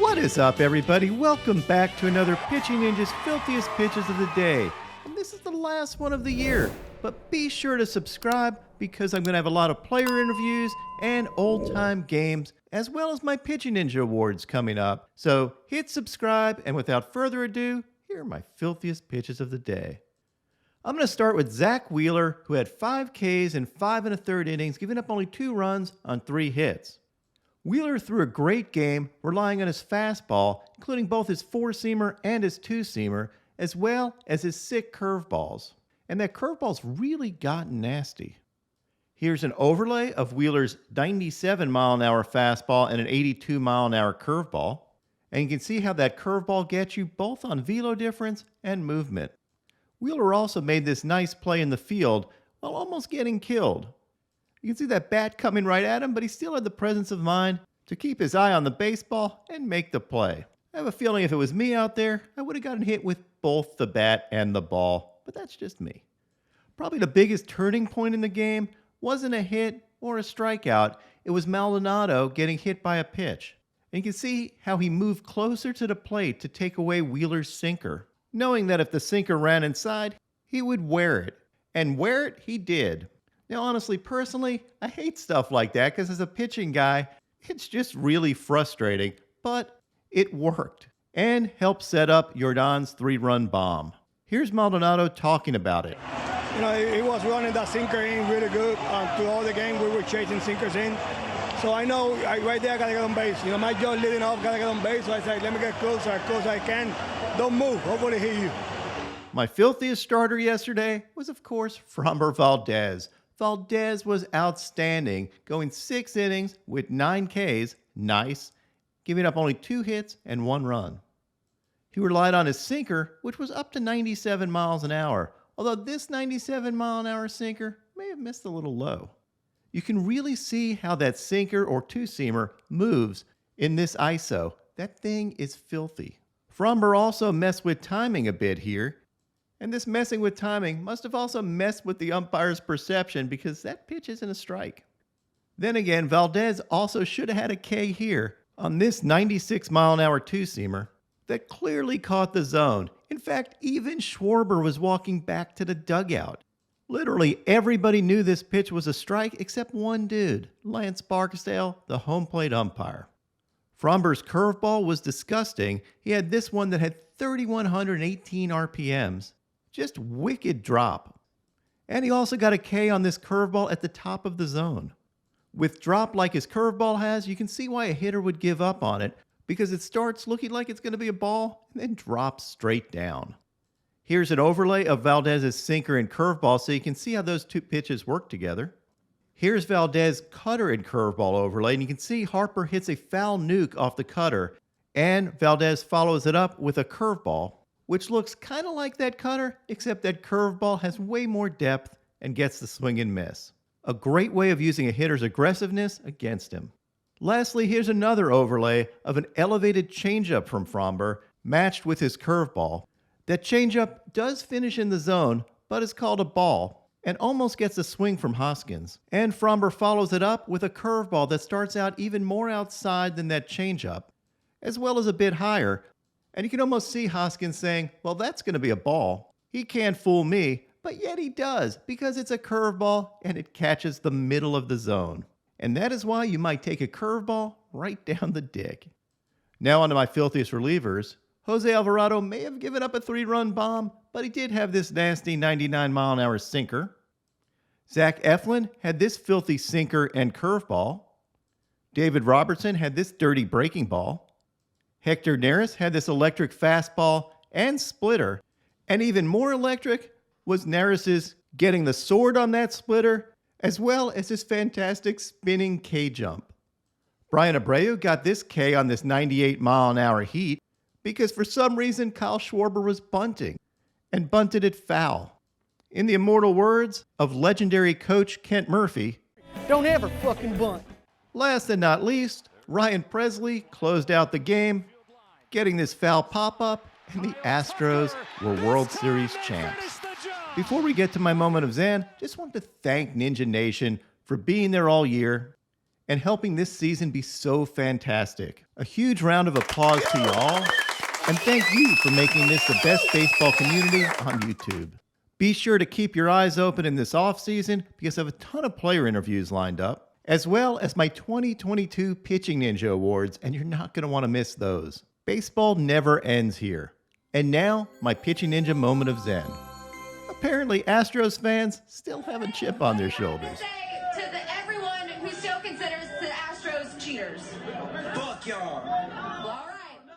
What is up, everybody? Welcome back to another Pitching Ninja's Filthiest Pitches of the Day. And this is the last one of the year. But be sure to subscribe because I'm going to have a lot of player interviews and old-time games, as well as my Pitching Ninja Awards coming up. So hit subscribe, and without further ado, here are my filthiest pitches of the day. I'm going to start with Zack Wheeler, who had 5 Ks in 5 1/3 innings, giving up only 2 runs on 3 hits. Wheeler threw a great game, relying on his fastball, including both his 4-seamer and his 2-seamer, as well as his sick curveballs. And that curveball's really gotten nasty. Here's an overlay of Wheeler's 97-mile-an-hour fastball and an 82-mile-an-hour curveball. And you can see how that curveball gets you both on velo difference and movement. Wheeler also made this nice play in the field while almost getting killed. You can see that bat coming right at him, but he still had the presence of mind to keep his eye on the baseball and make the play. I have a feeling if it was me out there, I would have gotten hit with both the bat and the ball, but that's just me. Probably the biggest turning point in the game wasn't a hit or a strikeout. It was Maldonado getting hit by a pitch. And you can see how he moved closer to the plate to take away Wheeler's sinker, knowing that if the sinker ran inside, he would wear it. And wear it he did. Now, honestly, personally, I hate stuff like that because as a pitching guy, it's just really frustrating, but it worked and helped set up Yordan's 3-run bomb. Here's Maldonado talking about it. You know, he was running that sinker in really good. To all the game, we were chasing sinkers in. So I know right there I got to get on base. You know, my job leading off, got to get on base. So I said, let me get closer, as close as I can. Don't move. Hopefully hit you. My filthiest starter yesterday was, of course, Framber Valdez. Valdez was outstanding, going 6 innings with 9 Ks, nice, giving up only 2 hits and 1 run. He relied on his sinker, which was up to 97 miles an hour, although this 97-mile-an-hour sinker may have missed a little low. You can really see how that sinker or 2-seamer moves in this ISO. That thing is filthy. Framber also messed with timing a bit here. And this messing with timing must have also messed with the umpire's perception because that pitch isn't a strike. Then again, Valdez also should have had a K here on this 96-mile-an-hour 2-seamer that clearly caught the zone. In fact, even Schwarber was walking back to the dugout. Literally everybody knew this pitch was a strike except one dude, Lance Barksdale, the home plate umpire. Framber's curveball was disgusting. He had this one that had 3,118 RPMs. Just wicked drop. And he also got a K on this curveball at the top of the zone. With drop like his curveball has, you can see why a hitter would give up on it because it starts looking like it's going to be a ball and then drops straight down. Here's an overlay of Valdez's sinker and curveball so you can see how those 2 pitches work together. Here's Valdez's cutter and curveball overlay, and you can see Harper hits a foul nuke off the cutter, and Valdez follows it up with a curveball, which looks kind of like that cutter, except that curveball has way more depth and gets the swing and miss. A great way of using a hitter's aggressiveness against him. Lastly, here's another overlay of an elevated changeup from Framber, matched with his curveball. That changeup does finish in the zone, but is called a ball, and almost gets a swing from Hoskins. And Framber follows it up with a curveball that starts out even more outside than that changeup, as well as a bit higher. And you can almost see Hoskins saying, well, that's going to be a ball. He can't fool me, but yet he does because it's a curveball and it catches the middle of the zone. And that is why you might take a curveball right down the dick. Now onto my filthiest relievers. Jose Alvarado may have given up a 3-run bomb, but he did have this nasty 99-mile-an-hour sinker. Zach Eflin had this filthy sinker and curveball. David Robertson had this dirty breaking ball. Hector Neris had this electric fastball and splitter, and even more electric was Neris's getting the sword on that splitter, as well as his fantastic spinning K-jump. Bryan Abreu got this K on this 98-mile-an-hour heat because for some reason Kyle Schwarber was bunting, and bunted it foul. In the immortal words of legendary coach Kent Murphy, "Don't ever fucking bunt." Last and not least, Ryan Presley closed out the game, getting this foul pop-up, and the Astros were World Series champs. Before we get to my moment of Zen, just want to thank Ninja Nation for being there all year and helping this season be so fantastic. A huge round of applause to y'all, and thank you for making this the best baseball community on YouTube. Be sure to keep your eyes open in this offseason because I have a ton of player interviews lined up, as well as my 2022 Pitching Ninja Awards, and you're not going to want to miss those. Baseball never ends here. And now, my Pitching Ninja moment of zen. Apparently, Astros fans still have a chip on their shoulders. Say to everyone who still considers the Astros cheaters. Fuck y'all.